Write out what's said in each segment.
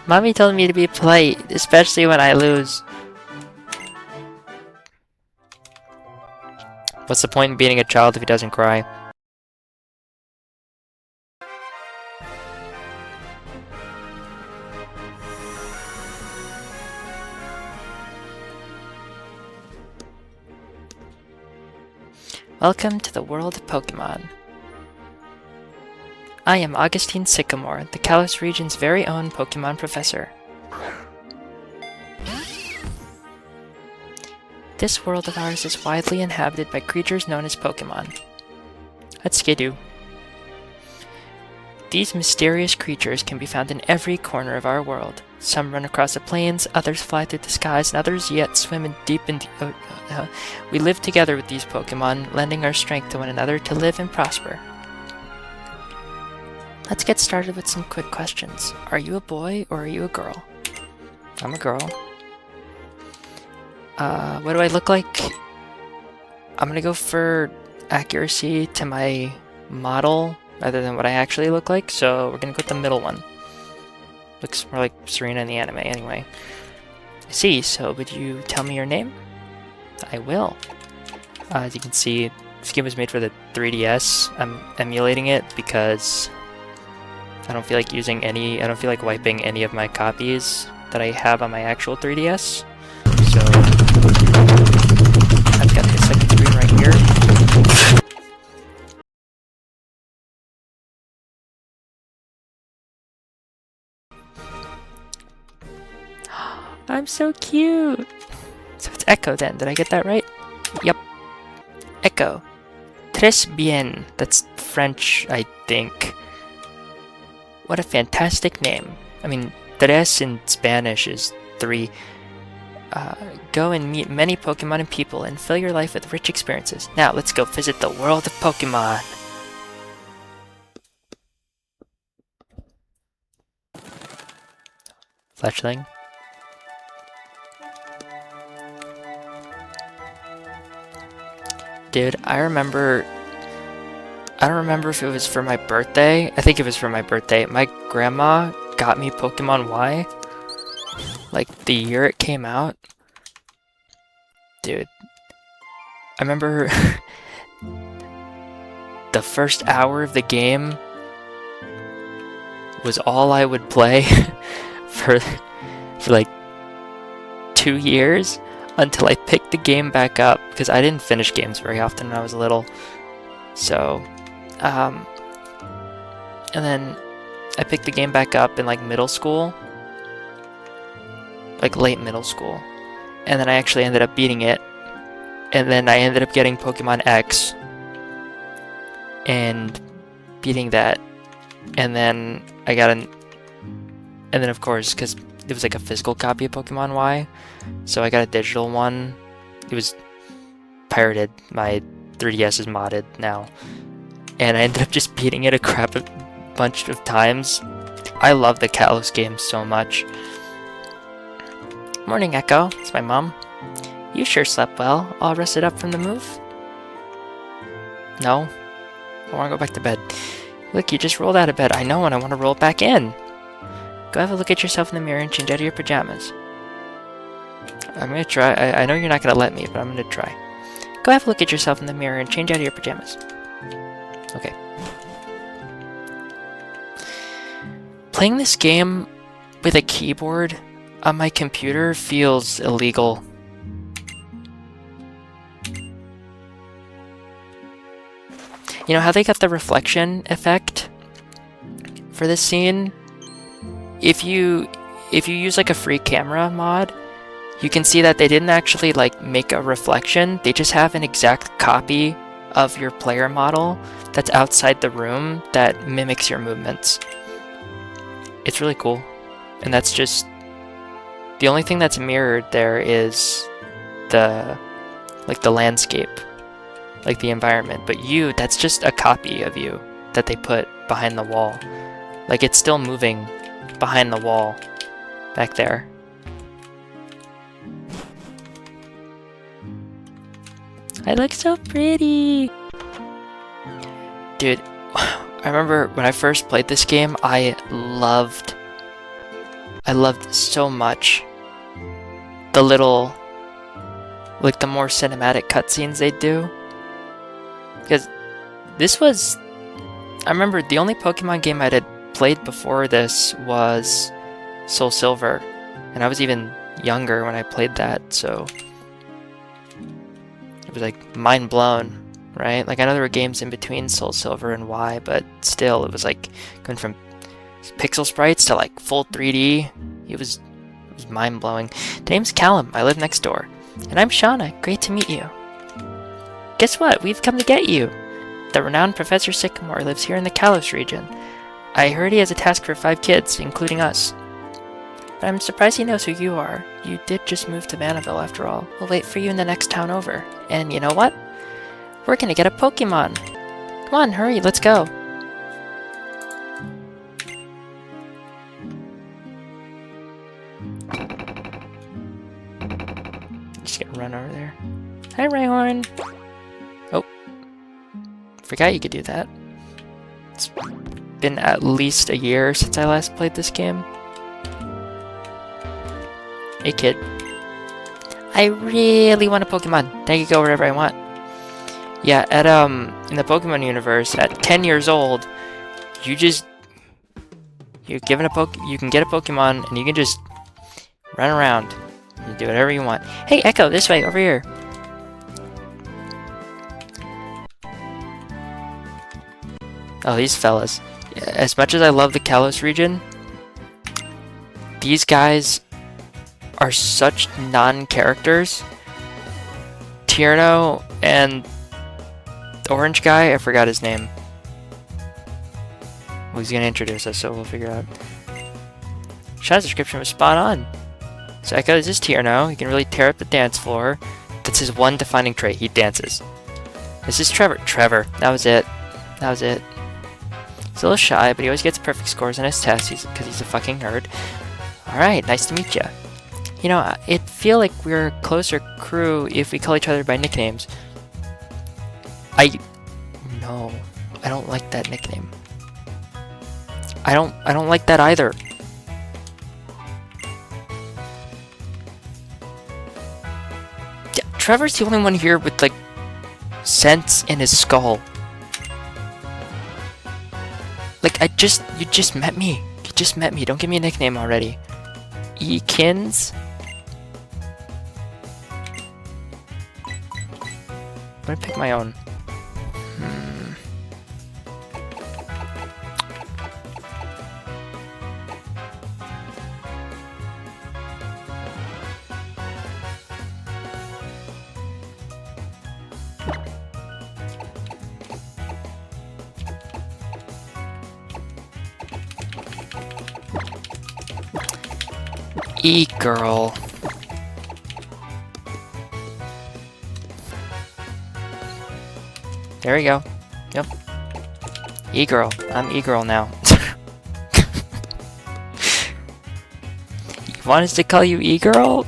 Mommy told me to be polite, especially when I lose. What's the point in beating a child if he doesn't cry? Welcome to the world of Pokemon. I am Augustine Sycamore, the Kalos region's very own Pokemon professor. This world of ours is widely inhabited by creatures known as Pokemon. Let's skidoo. These mysterious creatures can be found in every corner of our world. Some run across the plains, others fly through the skies, and others yet swim in deep in the we live together with these Pokemon, lending our strength to one another to live and prosper. Let's get started with some quick questions. Are you a boy or are you a girl? I'm a girl. What do I look like? I'm gonna go for accuracy to my model rather than what I actually look like, so we're gonna go with the middle one. Looks more like Serena in the anime anyway. I see, so would you tell me your name? I will. As you can see, this game was made for the 3DS. I'm emulating it because I don't feel like I don't feel like wiping any of my copies that I have on my actual 3DS. So I've got the second screen right here. I'm so cute! So it's Echo then, did I get that right? Yep. Echo. Tres bien. That's French, I think. What a fantastic name. I mean, tres in Spanish is 3. Go and meet many Pokemon and people and fill your life with rich experiences. Now, let's go visit the world of Pokemon. Fletchling. Dude, I don't remember if it was for my birthday. I think it was for my birthday. My grandma got me Pokemon Y. Like, the year it came out. Dude. I remember the first hour of the game was all I would play for like 2 years. Until I picked the game back up, because I didn't finish games very often when I was little. So, and then I picked the game back up in like middle school, like late middle school, and then I actually ended up beating it, and then I ended up getting Pokemon X, and beating that, and then I got and then of course, because it was like a physical copy of Pokemon Y, so I got a digital one. It was pirated. My 3DS is modded now. And I ended up just beating it a bunch of times. I love the Kalos game so much. Morning, Echo. It's my mom. You sure slept well, all rested up from the move? No? I want to go back to bed. Look, you just rolled out of bed. I know, and I want to roll back in. Go have a look at yourself in the mirror and change out of your pajamas. I'm gonna try. I know you're not gonna let me, but I'm gonna try. Go have a look at yourself in the mirror and change out of your pajamas. Okay. Playing this game with a keyboard on my computer feels illegal. You know how they got the reflection effect for this scene? If you use like a free camera mod, you can see that they didn't actually like make a reflection. They just have an exact copy of your player model that's outside the room that mimics your movements. It's really cool. And that's just the only thing that's mirrored there is the landscape, like the environment. But that's just a copy of you that they put behind the wall. Like it's still moving behind the wall back there. I look so pretty! Dude, I remember when I first played this game, I loved I loved so much the little, like the more cinematic cutscenes they do. Because this was, I remember the only Pokemon game I had played before this was Soul Silver, and I was even younger when I played that, so it was like mind blown, right? Like I know there were games in between Soul Silver and Y, but still it was like going from pixel sprites to like full 3D. It was mind blowing. The name's Callum. I live next door, and I'm Shauna. Great to meet you. Guess what? We've come to get you. The renowned Professor Sycamore lives here in the Kalos region. I heard he has a task for 5 kids, including us. But I'm surprised he knows who you are. You did just move to Vanaville after all. We'll wait for you in the next town over. And you know what? We're gonna get a Pokemon. Come on, hurry, let's go. Just gonna run over there. Hi, Rhyhorn. Oh. Forgot you could do that. It's been at least a year since I last played this game. Hey kid. I really want a Pokemon. Now I can go wherever I want. Yeah, at in the Pokemon universe, at 10 years old, you're given you can get a Pokemon and you can just run around. You do whatever you want. Hey Echo, this way, over here. Oh, these fellas. As much as I love the Kalos region, these guys are such non-characters. Tierno and the orange guy, I forgot his name. Well, he's gonna introduce us, so we'll figure out. Shadow's description was spot on. So Echo, this is Tierno. He can really tear up the dance floor. That's his one defining trait. He dances. This is Trevor. Trevor. That was it. That was it. He's a little shy, but he always gets perfect scores on his tests because he's a fucking nerd. Alright, nice to meet you. You know, it'd feel like we're a closer crew if we call each other by nicknames. No, I don't like that nickname. I don't like that either. Yeah, Trevor's the only one here with like sense in his skull. Like you just met me. You just met me. Don't give me a nickname already. Ekins? I'm gonna pick my own. E-girl. There we go. Yep. E-girl. I'm E-girl now. You want us to call you E-girl?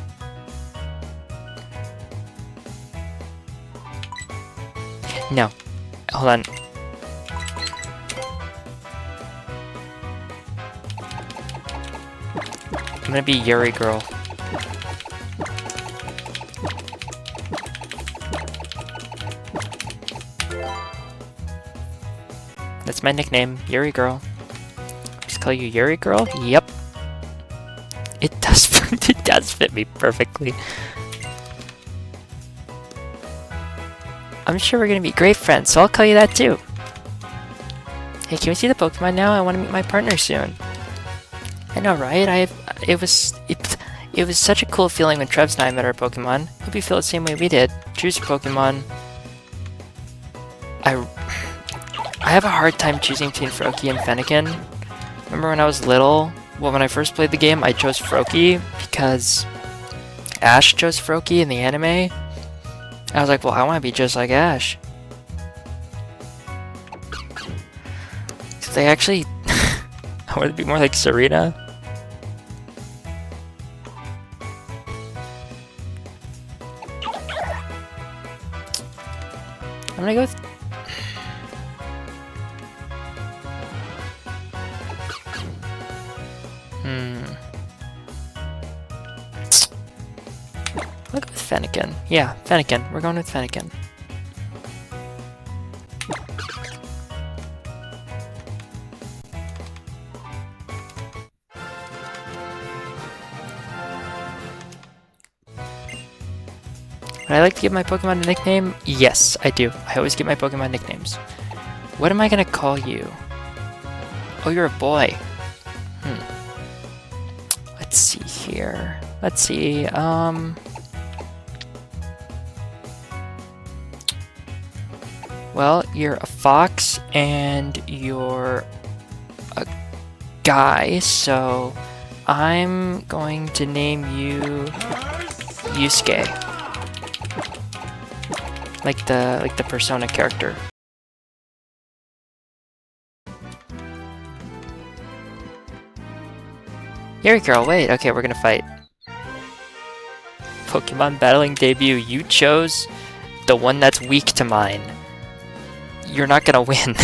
No. Hold on. I'm gonna be Yuri Girl. That's my nickname, Yuri Girl. Just call you Yuri Girl? Yep. It does it does fit me perfectly. I'm sure we're gonna be great friends, so I'll call you that too. Hey, can we see the Pokemon now? I want to meet my partner soon. I know, right? It was such a cool feeling when Trevs and I met our Pokemon. Hope you feel the same way we did. Choose your Pokemon. I have a hard time choosing between Froakie and Fennekin. Remember when I was little? Well, when I first played the game, I chose Froakie because Ash chose Froakie in the anime. I was like, well, I want to be just like Ash. So they actually... I want to be more like Serena. I'm gonna go with... I'll go with Fennekin. Yeah, Fennekin. We're going with Fennekin. Would I like to give my Pokemon a nickname? Yes, I do. I always give my Pokemon nicknames. What am I gonna call you? Oh, you're a boy. Let's see here. Let's see, well, you're a fox and you're a guy, so I'm going to name you Yusuke. Like the Persona character. Here we go, wait, okay, we're gonna fight. Pokemon battling debut, you chose the one that's weak to mine. You're not gonna win.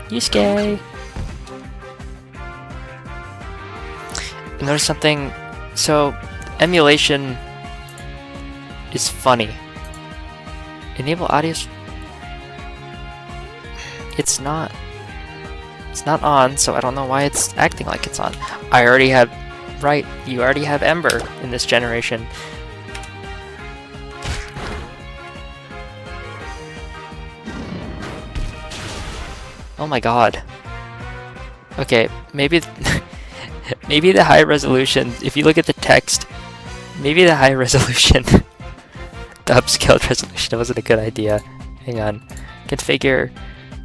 Yusuke! Notice something, so emulation is funny. Enable audio. It's not on, so I don't know why it's acting like it's on. I already have, right, you already have Ember in this generation. Oh my god. Okay, maybe maybe the high resolution, if you look at the text, maybe the high resolution, the upscaled resolution wasn't a good idea. Hang on. Configure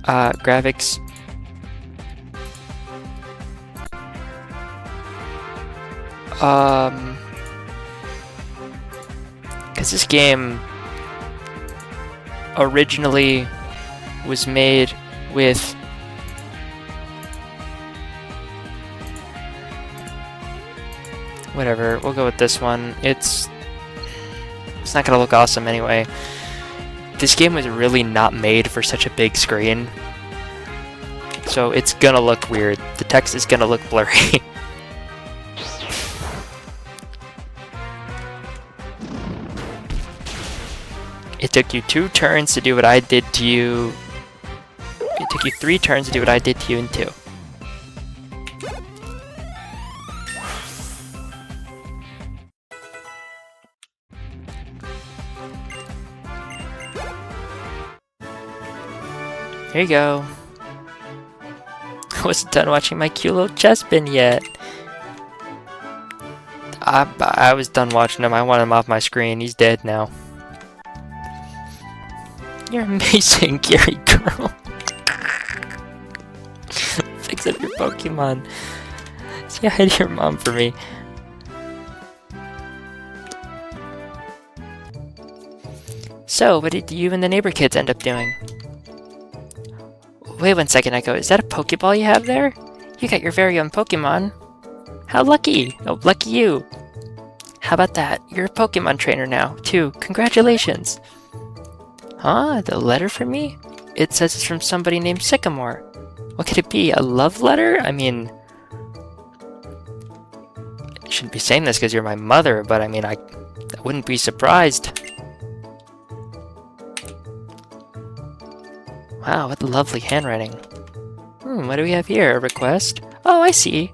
graphics. Because this game originally was made with whatever, we'll go with this one. It's not gonna look awesome anyway. This game was really not made for such a big screen, so it's gonna look weird. The text is gonna look blurry. It took you 2 turns to do what I did to you. It took you 3 turns to do what I did to you in 2. Here you go. I wasn't done watching my cute little Chespin yet. I was done watching him. I want him off my screen. He's dead now. You're amazing, Gary girl. Fix up your Pokemon. Say hi to your mom for me. So, what did you and the neighbor kids end up doing? Wait 1 second, Echo. Is that a Pokeball you have there? You got your very own Pokemon. How lucky! Oh, lucky you! How about that? You're a Pokemon trainer now, too. Congratulations! Huh? The letter for me? It says it's from somebody named Sycamore. What could it be? A love letter? I mean... I shouldn't be saying this because you're my mother, but I mean, I wouldn't be surprised. Wow, what lovely handwriting. What do we have here? A request? Oh, I see.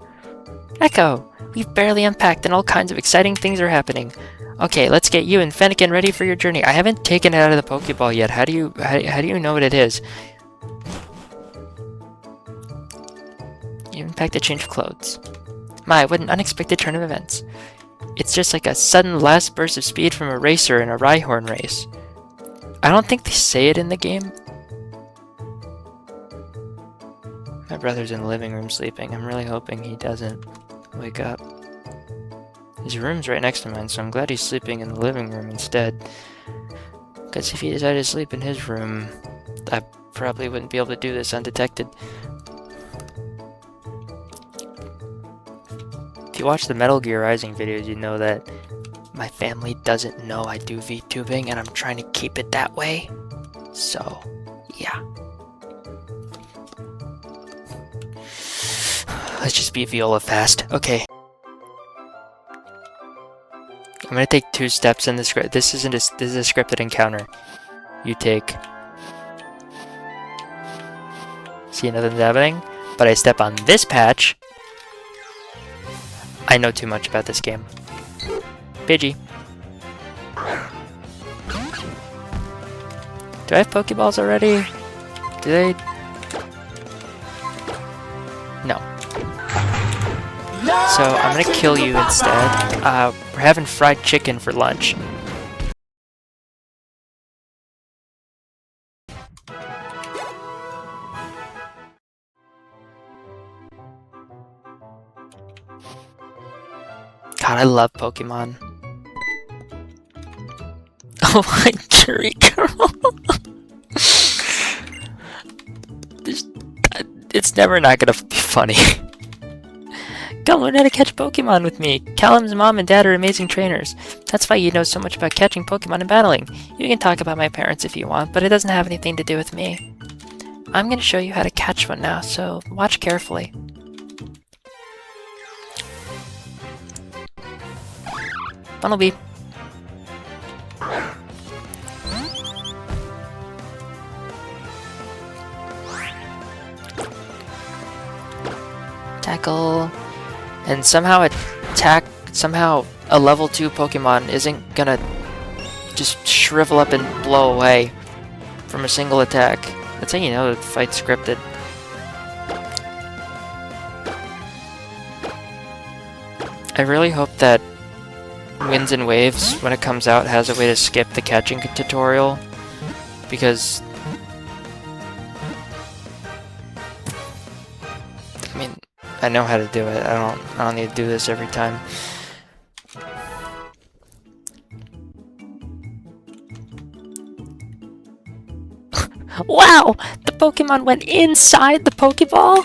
Echo, we've barely unpacked and all kinds of exciting things are happening. Okay, let's get you and Fennekin ready for your journey. I haven't taken it out of the Pokeball yet. How do you know what it is? You unpacked a change of clothes. My, what an unexpected turn of events. It's just like a sudden last burst of speed from a racer in a Rhyhorn race. I don't think they say it in the game. My brother's in the living room sleeping. I'm really hoping he doesn't wake up. His room's right next to mine, so I'm glad he's sleeping in the living room instead. Because if he decided to sleep in his room, I probably wouldn't be able to do this undetected. If you watch the Metal Gear Rising videos, you know that my family doesn't know I do VTubing, and I'm trying to keep it that way. So, yeah. Let's just beat Viola fast. Okay. I'm gonna take 2 steps in the script. This is a scripted encounter. You take. See, nothing's happening. But I step on this patch. I know too much about this game. Pidgey. Do I have Pokeballs already? Do they? No. So I'm gonna kill you instead. We're having fried chicken for lunch. God, I love Pokemon. Oh my Cherry Girl. It's never not gonna be funny. Come learn how to catch Pokemon with me. Callum's mom and dad are amazing trainers. That's why you know so much about catching Pokemon and battling. You can talk about my parents if you want, but it doesn't have anything to do with me. I'm gonna show you how to catch one now, so watch carefully. Funnelby. Tackle. And somehow a level 2 Pokemon isn't gonna just shrivel up and blow away from a single attack. That's how you know the fight's scripted. I really hope that Winds and Waves, when it comes out, has a way to skip the catching tutorial, because I mean, I know how to do it. I don't need to do this every time. Wow! The Pokemon went inside the Pokeball?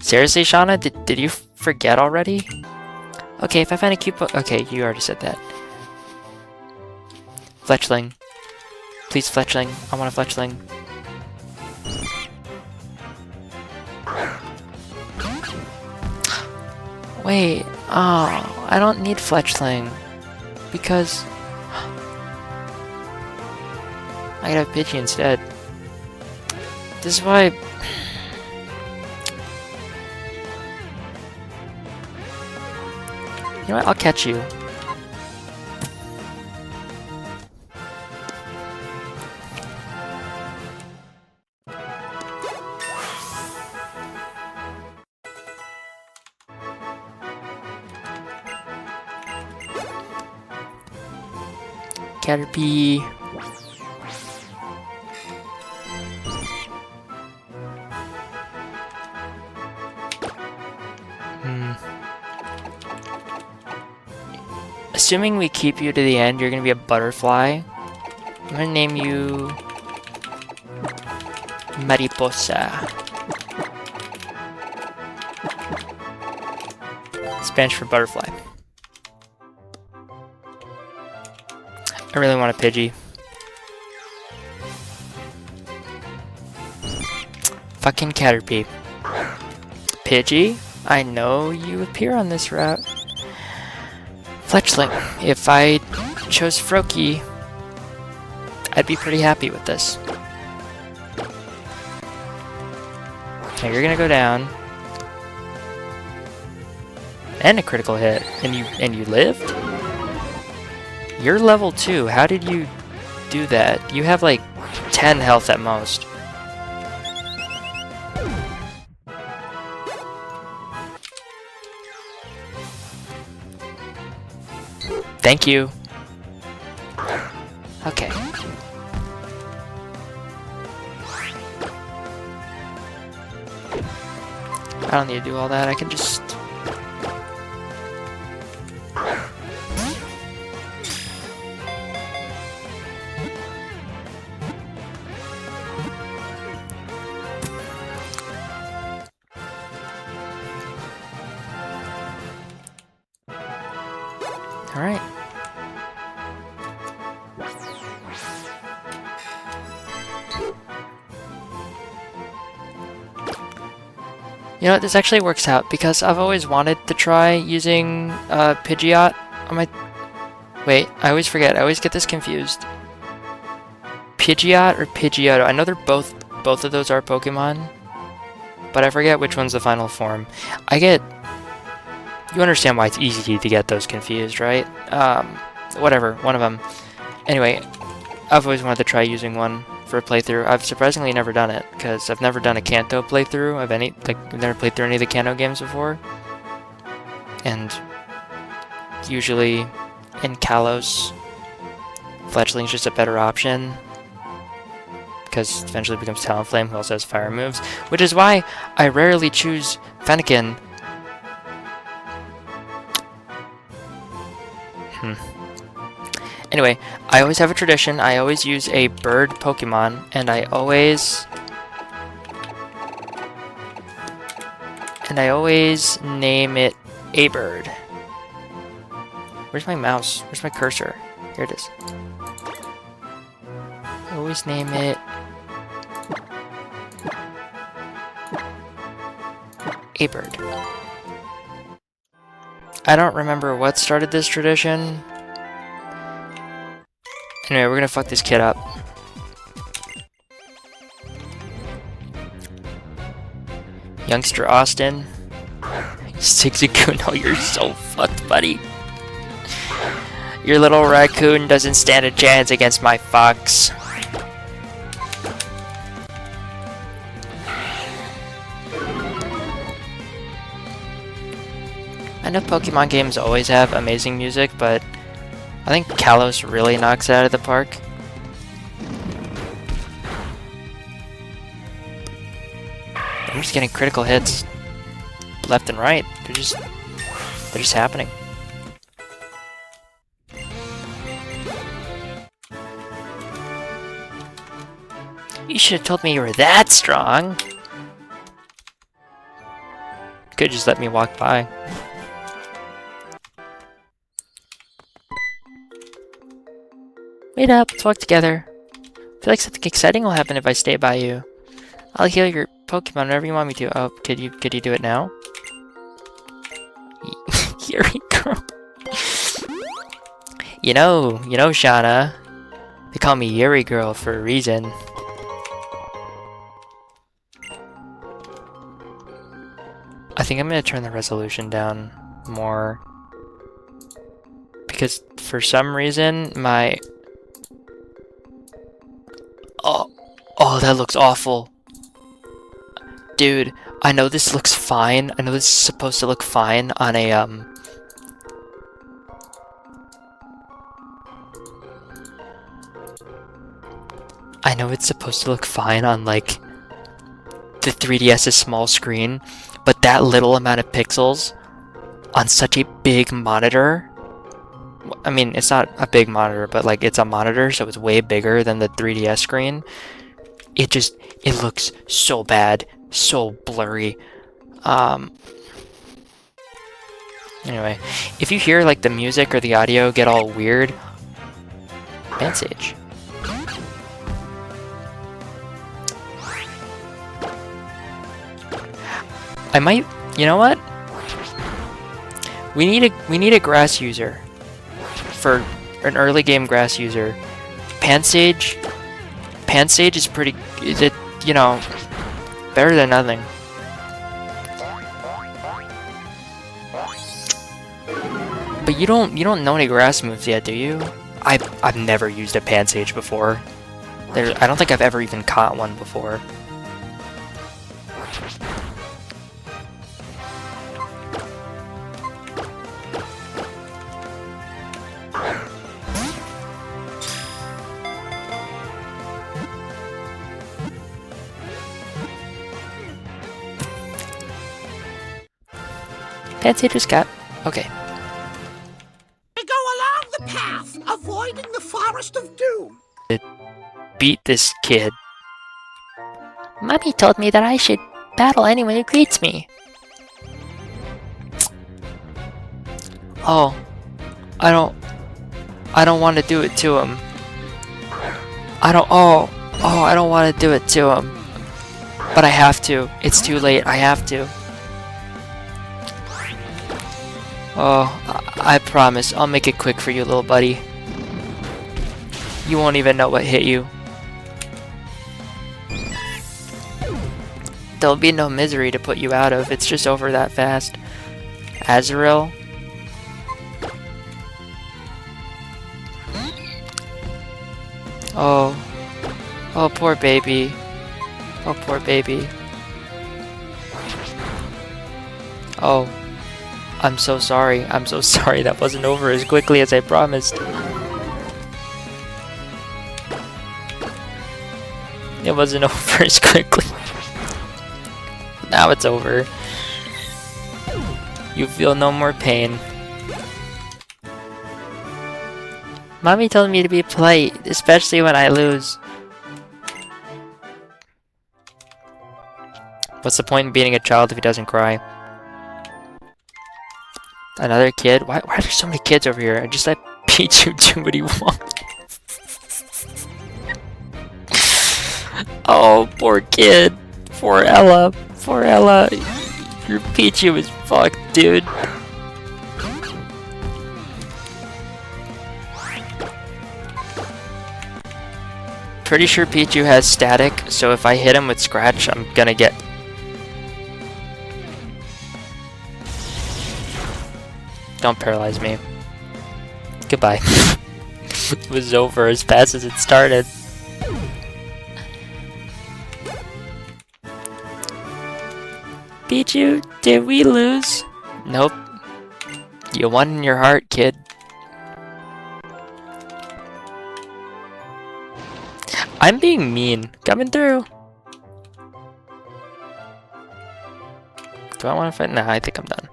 Seriously, Shauna? Did you forget already? Okay, if I find a cute okay, you already said that. Fletchling. Please, Fletchling. I want a Fletchling. Wait. Oh, I don't need Fletchling. Because I gotta have Pidgey instead. This is why. You know what? I'll catch you. Caterpie. Assuming we keep you to the end, you're gonna be a butterfly. I'm gonna name you Mariposa. Spanish for butterfly. I really want a Pidgey. Fucking Caterpie. Pidgey, I know you appear on this route. Fletchling, if I chose Froakie, I'd be pretty happy with this. Okay, you're gonna go down. And a critical hit. And you lived? You're level 2. How did you do that? You have like 10 health at most. Thank you. Okay. I don't need to do all that. I can just... All right. You know what, this actually works out because I've always wanted to try using Pidgeot on my... Wait, I always forget. I always get this confused. Pidgeot or Pidgeotto? I know they're both of those are Pokemon, but I forget which one's the final form. You understand why it's easy to get those confused, right? Whatever, one of them. Anyway, I've always wanted to try using one for a playthrough. I've surprisingly never done it, because I've never done a Kanto playthrough of any, I've never played through any of the Kanto games before. And usually in Kalos, Fletchling's just a better option, because eventually it becomes Talonflame, who also has fire moves, which is why I rarely choose Fennekin. Anyway, I always have a tradition. I always use a bird Pokemon, and I always name it a bird. Where's my mouse? Where's my cursor? Here it is. I always name it a bird. I don't remember what started this tradition. Anyway, we're gonna fuck this kid up. Youngster Austin. Zigzagoon, oh, you're so fucked, buddy. Your little raccoon doesn't stand a chance against my fox. I know Pokemon games always have amazing music, but I think Kalos really knocks it out of the park. I'm just getting critical hits left and right. They're just happening. You should have told me you were that strong. Could just let me walk by. Wait up, let's walk together. I feel like something exciting will happen if I stay by you. I'll heal your Pokemon whenever you want me to. Oh, could you do it now? Here we go. You know, Shauna. They call me Yuri Girl for a reason. I think I'm gonna turn the resolution down more. Because for some reason, my... Oh, that looks awful. Dude, I know this looks fine. I know this is supposed to look fine on a, I know it's supposed to look fine on, like, the 3DS's small screen, but that little amount of pixels on such a big monitor... I mean, it's not a big monitor, but, like, it's a monitor, so it's way bigger than the 3DS screen. It looks so bad, so blurry. Anyway, if you hear, like, the music or the audio get all weird, Sage. I might, you know what? We need a grass user. For an early game grass user. Pansage is pretty, you know, better than nothing. But you don't know any grass moves yet, do you? I've never used a Pansage before. I don't think I've ever even caught one before. Pansage just got... Okay. Go along the path, avoiding the forest of doom. Beat this kid. Mommy told me that I should battle anyone who greets me. Oh. I don't want to do it to him. I don't want to do it to him. But I have to. It's too late. I have to. Oh, I promise, I'll make it quick for you, little buddy. You won't even know what hit you. There'll be no misery to put you out of. It's just over that fast. Azrael. Oh. Oh, poor baby. Oh, poor baby. Oh. I'm so sorry. I'm so sorry that wasn't over as quickly as I promised. It wasn't over as quickly. Now it's over. You feel no more pain. Mommy told me to be polite, especially when I lose. What's the point in beating a child if he doesn't cry? Another kid? Why are there so many kids over here? I just let Pichu do what he wants. Oh, poor kid. Poor Ella. Poor Ella. Your Pichu is fucked, dude. Pretty sure Pichu has static, so if I hit him with Scratch, I'm gonna get... Don't paralyze me. Goodbye. It was over as fast as it started. Pichu, did we lose? Nope. You won in your heart, kid. I'm being mean. Coming through. Do I want to fight? Nah, I think I'm done.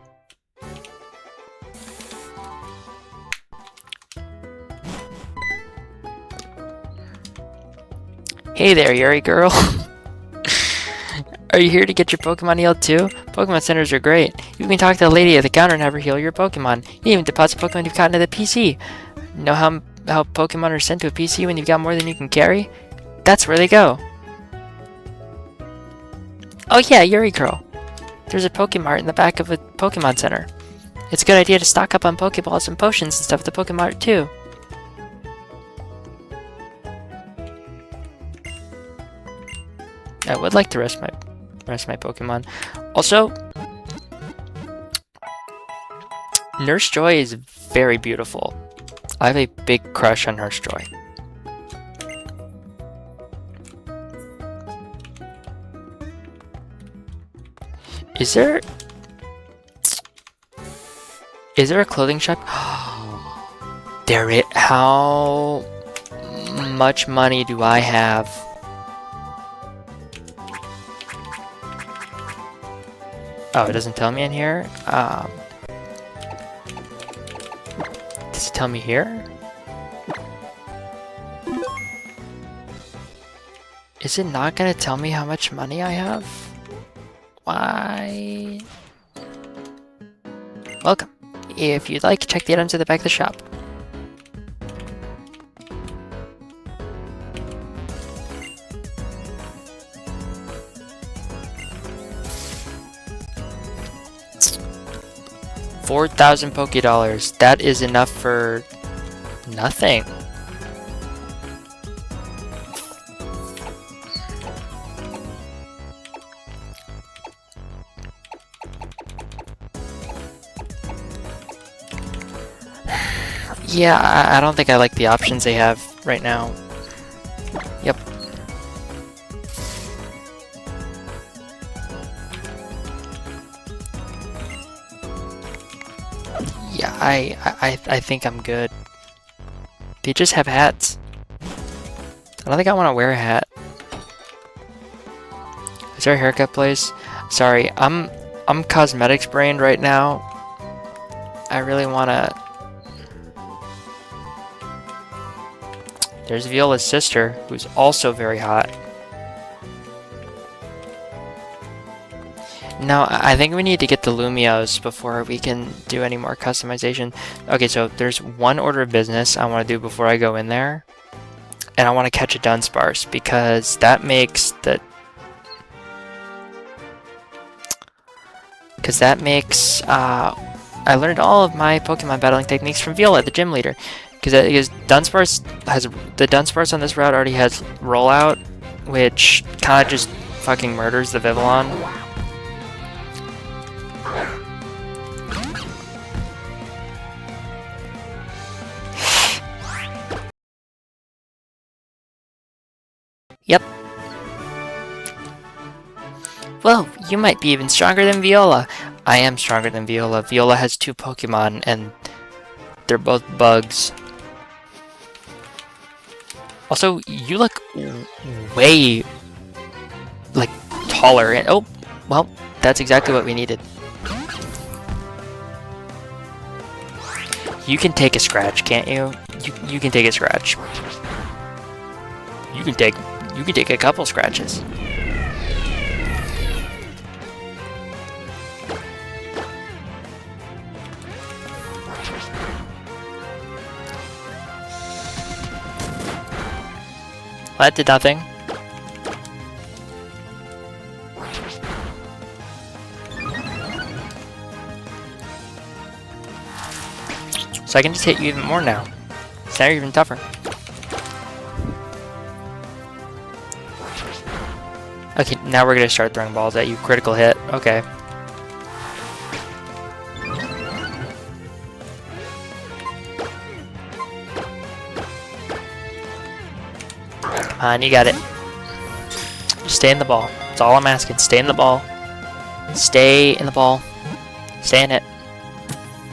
Hey there, Yuri girl. Are you here to get your Pokemon healed too? Pokemon centers are great. You can talk to the lady at the counter and have her heal your Pokemon. You can even deposit Pokemon you've gotten to the PC. Know how Pokemon are sent to a PC when you've got more than you can carry? That's where they go. Oh yeah, Yuri girl. There's a Pokemart in the back of a Pokemon Center. It's a good idea to stock up on Pokeballs and potions and stuff at the Pokemart too. I would like to rest my Pokemon. Also, Nurse Joy is very beautiful. I have a big crush on Nurse Joy. Is there a clothing shop? There it. How much money do I have? Oh, it doesn't tell me in here? Does it tell me here? Is it not gonna tell me how much money I have? Why? Welcome. If you'd like, check the items at the back of the shop. $4,000 Pokédollars. That is enough for nothing. Yeah, I don't think I like the options they have right now. Yep. Yeah, I think I'm good. They just have hats. I don't think I want to wear a hat. Is there a haircut place? Sorry, I'm cosmetics brained right now. I really wanna... There's Viola's sister, who's also very hot. Now, I think we need to get the Lumios before we can do any more customization. Okay, so there's one order of business I want to do before I go in there. And I want to catch a Dunsparce, because that makes the... I learned all of my Pokemon battling techniques from Viola, the gym leader. Because Dunsparce has... The Dunsparce on this route already has Rollout, which kind of just fucking murders the Vivillon. Yep. Whoa, you might be even stronger than Viola. I am stronger than Viola. Viola has 2 Pokemon, and they're both bugs. Also, you look way, like, taller. And oh, well, that's exactly what we needed. You can take a scratch, can't you? You can take a scratch. You can take a couple scratches. Well, that did nothing. So I can just hit you even more now. So now you're even tougher. Okay, now we're gonna start throwing balls at you. Critical hit. Okay. Come on, you got it. Just stay in the ball. That's all I'm asking. Stay in the ball. Stay in the ball. Stay in it.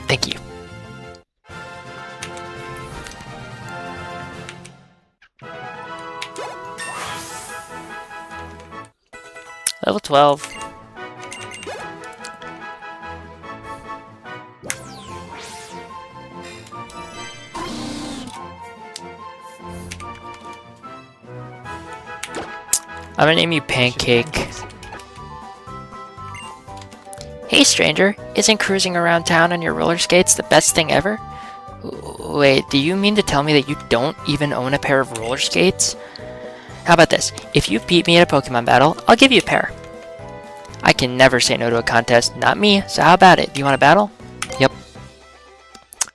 Thank you. Level 12. I'm gonna name you Pancake. Hey stranger, isn't cruising around town on your roller skates the best thing ever? Wait, do you mean to tell me that you don't even own a pair of roller skates? How about this? If you beat me at a Pokemon battle, I'll give you a pair. I can never say no to a contest, not me, so how about it? Do you want a battle? Yep.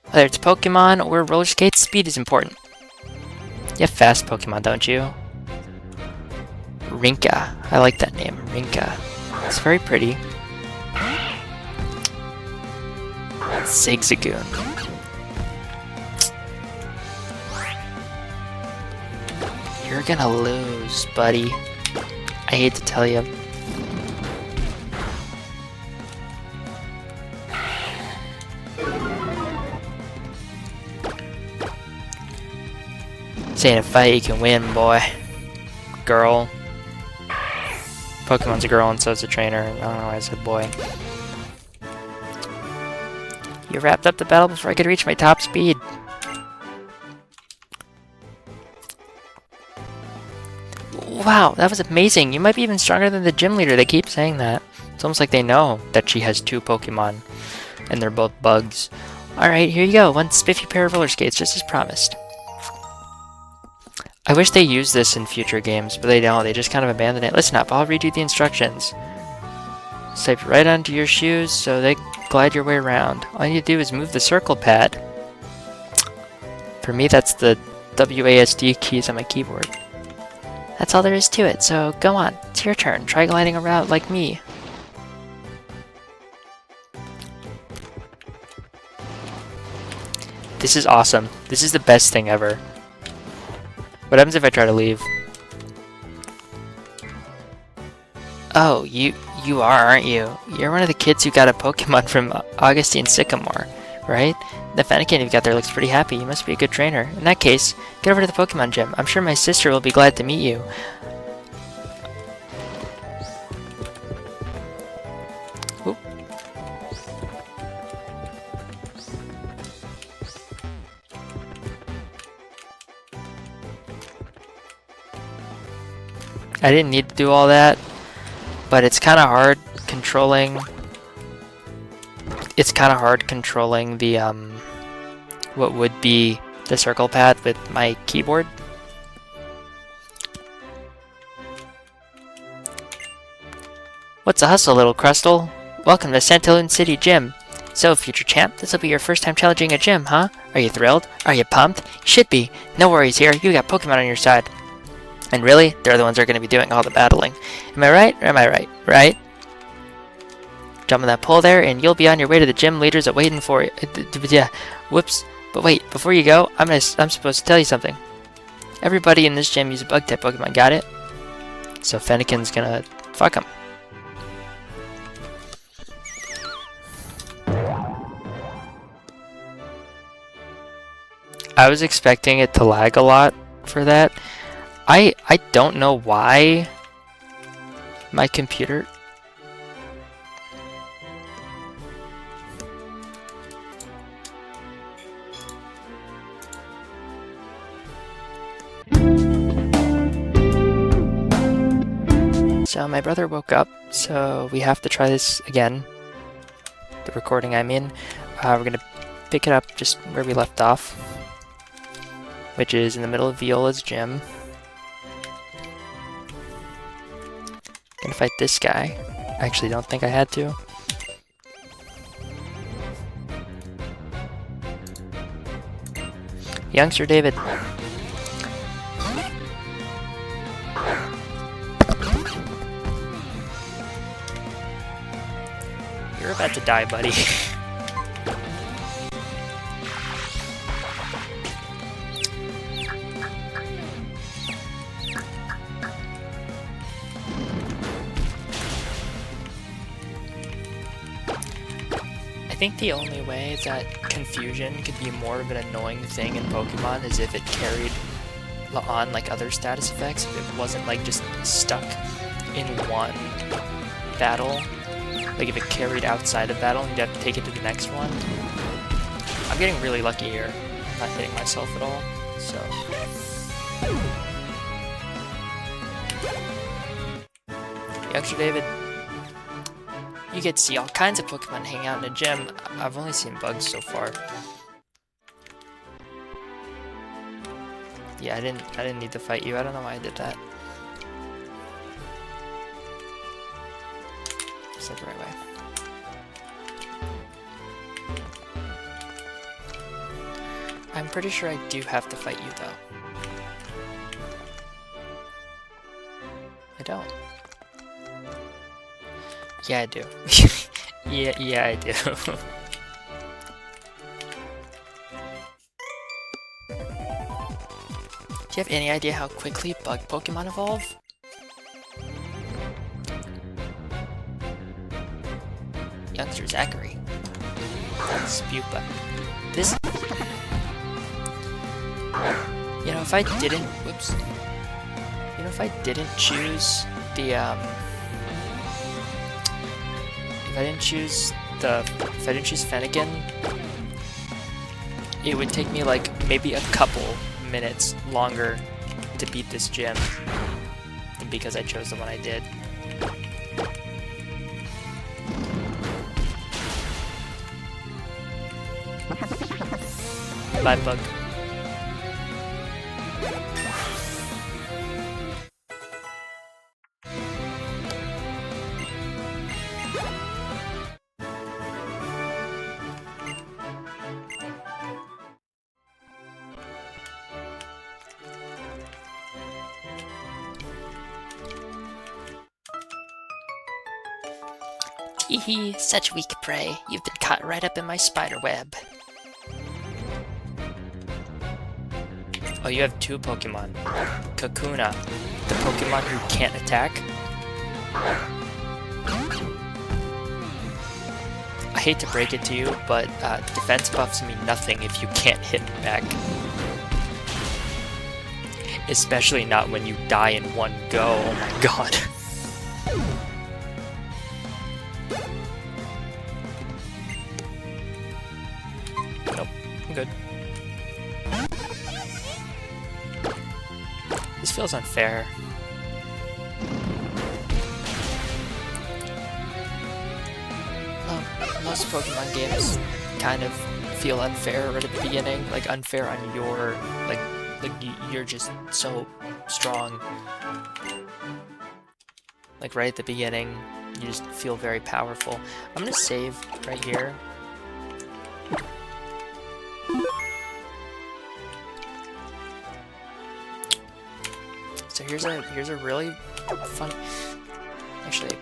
Whether it's Pokemon or roller skates, speed is important. You have fast Pokemon, don't you? Rinka. I like that name, Rinka. It's very pretty. Zigzagoon. You're gonna lose, buddy. I hate to tell you. This ain't a fight you can win, boy. Girl. Pokemon's a girl and so's a trainer. I don't know why I said boy. You wrapped up the battle before I could reach my top speed. Wow, that was amazing. You might be even stronger than the gym leader. They keep saying that. It's almost like they know that she has 2 Pokemon. And they're both bugs. Alright, here you go. One spiffy pair of roller skates, just as promised. I wish they used this in future games, but they don't. They just kind of abandon it. Listen up, I'll read you the instructions. Step right onto your shoes so they glide your way around. All you need to do is move the circle pad. For me, that's the WASD keys on my keyboard. That's all there is to it, so go on. It's your turn. Try gliding around like me. This is awesome. This is the best thing ever. What happens if I try to leave? Oh, you are, aren't you? You're one of the kids who got a Pokemon from Augustine Sycamore, right? The Fennekin you've got there looks pretty happy. You must be a good trainer. In that case, get over to the Pokemon gym. I'm sure my sister will be glad to meet you. Oop. I didn't need to do all that, but it's kind of hard controlling. It's kind of hard controlling the what would be the circle pad with my keyboard. What's a hustle, little Crustle? Welcome to Santaloon City Gym. So, future champ, this will be your first time challenging a gym, huh? Are you thrilled? Are you pumped? You should be. No worries here, you got Pokemon on your side. And really, they're the ones that are going to be doing all the battling. Am I right, or am I right? Right? Jump on that pole there, and you'll be on your way to the gym leaders are waiting for you. Yeah, whoops. But wait, before you go, I'm supposed to tell you something. Everybody in this gym uses Bug-type Pokemon, got it? So Fennekin's gonna fuck him. I was expecting it to lag a lot for that. I don't know why my computer... So my brother woke up, so we have to try this again. The recording, I mean. We're gonna pick it up just where we left off, which is in the middle of Viola's gym. Gonna fight this guy. I actually don't think I had to. Youngster David. You're about to die, buddy. I think the only way that confusion could be more of an annoying thing in Pokemon is if it carried on like other status effects, if it wasn't like just stuck in one battle. Like if it carried outside of battle and you'd have to take it to the next one. I'm getting really lucky here. I'm not hitting myself at all, so... Youngster David. You get to see all kinds of Pokemon hang out in a gym. I've only seen bugs so far. Yeah, I didn't need to fight you. I don't know why I did that. Is that the right way? I'm pretty sure I do have to fight you though. I don't. Yeah, I do. yeah, I do. Do you have any idea how quickly bug Pokemon evolve? Youngster Zachary. Spupa. This... You know, if I didn't... Whoops. You know, if I didn't choose the, If I didn't choose Fennekin, it would take me like maybe a couple minutes longer to beat this gym than because I chose the one I did. Bye, bug. Hee, such weak prey. You've been caught right up in my spider web. Oh, you have two Pokemon. Kakuna, the Pokemon who can't attack. I hate to break it to you, but defense buffs mean nothing if you can't hit back. Especially not when you die in one go, oh my god. Nope, I'm good. This feels unfair. Most Pokemon games kind of feel unfair right at the beginning, like unfair on your, like you're just so strong. Like right at the beginning, you just feel very powerful. I'm gonna save right here, So here's a really fun. Actually,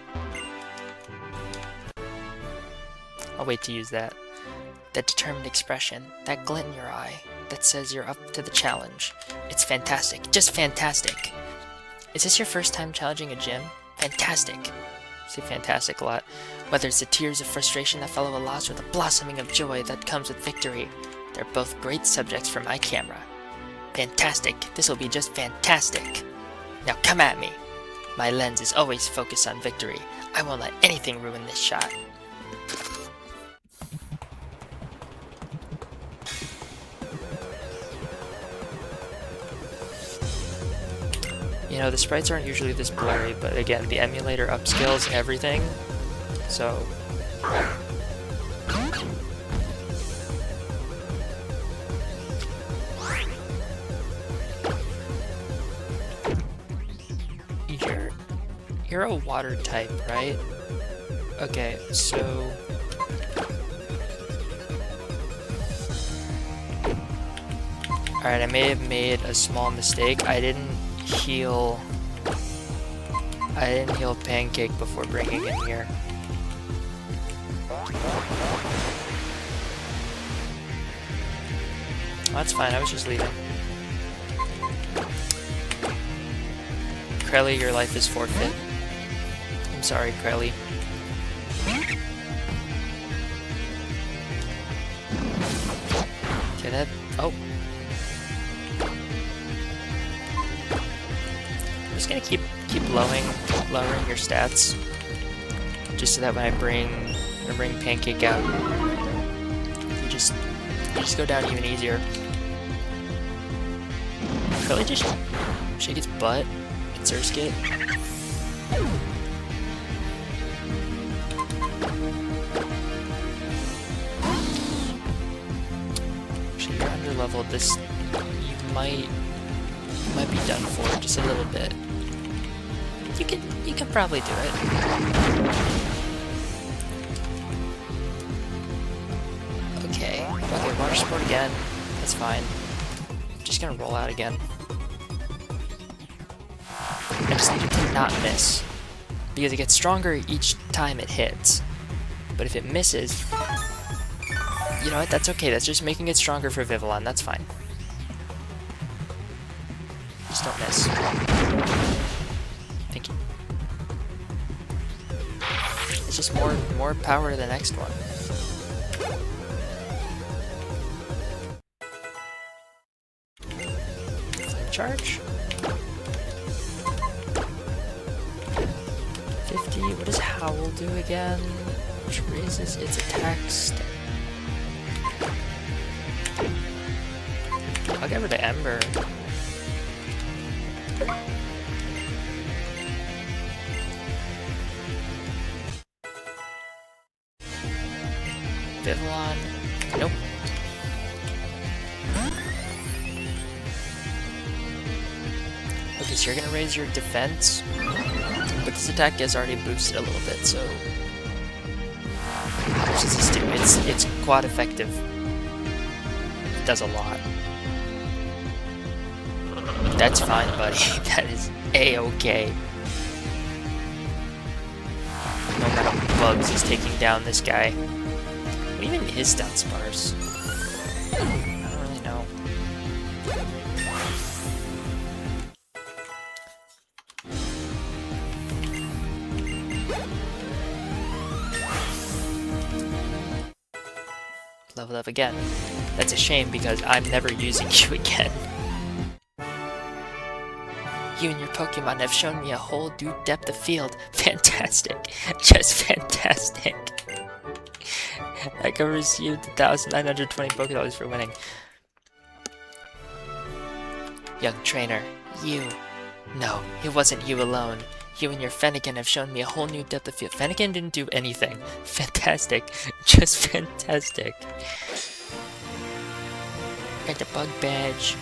I'll wait to use that. That determined expression, that glint in your eye, that says you're up to the challenge. It's fantastic, just fantastic. Is this your first time challenging a gym? Fantastic. I say fantastic a lot. Whether it's the tears of frustration that follow a loss or the blossoming of joy that comes with victory, they're both great subjects for my camera. Fantastic. This will be just fantastic. Now come at me. My lens is always focused on victory. I won't let anything ruin this shot. You know, the sprites aren't usually this blurry, but again, the emulator upscales everything, so... You're a water type, right? Okay, so... Alright, I may have made a small mistake. I didn't heal Pancake before bringing him here. Well, that's fine, I was just leaving. Krelly, your life is forfeit. I'm sorry, Krelly. Okay, that... Oh. I'm just gonna keep lowering your stats, just so that when I bring Pancake out, you just go down even easier. Krelly just shake its butt. Surskit. Actually, you're under leveled. This you might be done for just a little bit. You can probably do it. Okay, water sport again. That's fine. Just gonna roll out again. I just need it to not miss, because it gets stronger each time it hits. But if it misses, you know what, that's okay, that's just making it stronger for Vivillon, that's fine. Just don't miss. Thank you. It's just more power to the next one. Flame charge? 50. What does Howl do again? Which raises its attack stat. I'll get rid of Ember. Vivillon. Nope. Okay, so you're gonna raise your defense. But this attack is already boosted a little bit, so... How much does this do? It's quad effective. It does a lot. That's fine, buddy. That is A-okay. No matter Bugs is taking down this guy. What even is stat sparse? I don't really know. Leveled up again. That's a shame because I'm never using you again. You and your Pokemon have shown me a whole new depth of field. Fantastic. Just fantastic. Echo received 1,920 Pokédollars for winning. Young trainer, you. No, it wasn't you alone. You and your Fennekin have shown me a whole new depth of field. Fennekin didn't do anything. Fantastic. Just fantastic. Got the bug badge.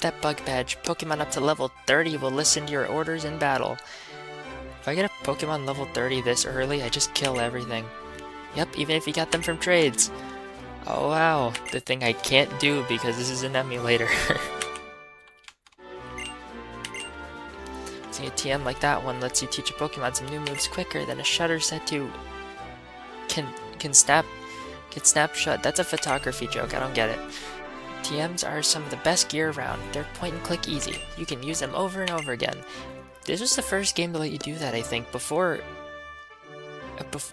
That bug badge. Pokemon up to level 30 will listen to your orders in battle. If I get a Pokemon level 30 this early, I just kill everything. Yep, even if you got them from trades. Oh wow, the thing I can't do because this is an emulator. See, a TM like that one lets you teach a Pokemon some new moves quicker than a shutter set to can snap shut. That's a photography joke, I don't get it. TMs are some of the best gear around. They're point and click easy. You can use them over and over again. This was the first game to let you do that, I think.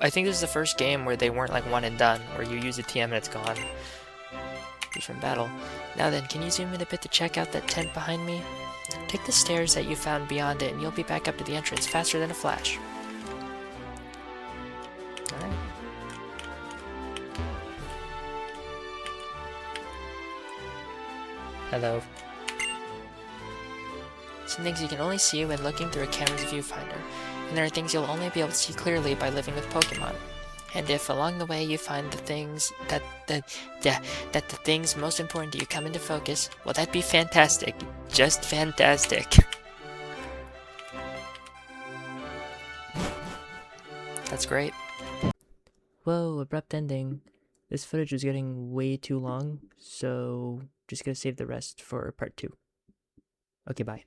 I think this is the first game where they weren't like one and done, where you use a TM and it's gone. From battle. Now then, can you zoom in a bit to check out that tent behind me? Take the stairs that you found beyond it and you'll be back up to the entrance faster than a flash. Alright. Hello. Some things you can only see when looking through a camera's viewfinder, and there are things you'll only be able to see clearly by living with Pokemon. And if along the way you find the things that the things most important to you come into focus, well, that'd be fantastic. Just fantastic. That's great. Whoa, abrupt ending. This footage was getting way too long, so just gonna save the rest for part 2. Okay, bye.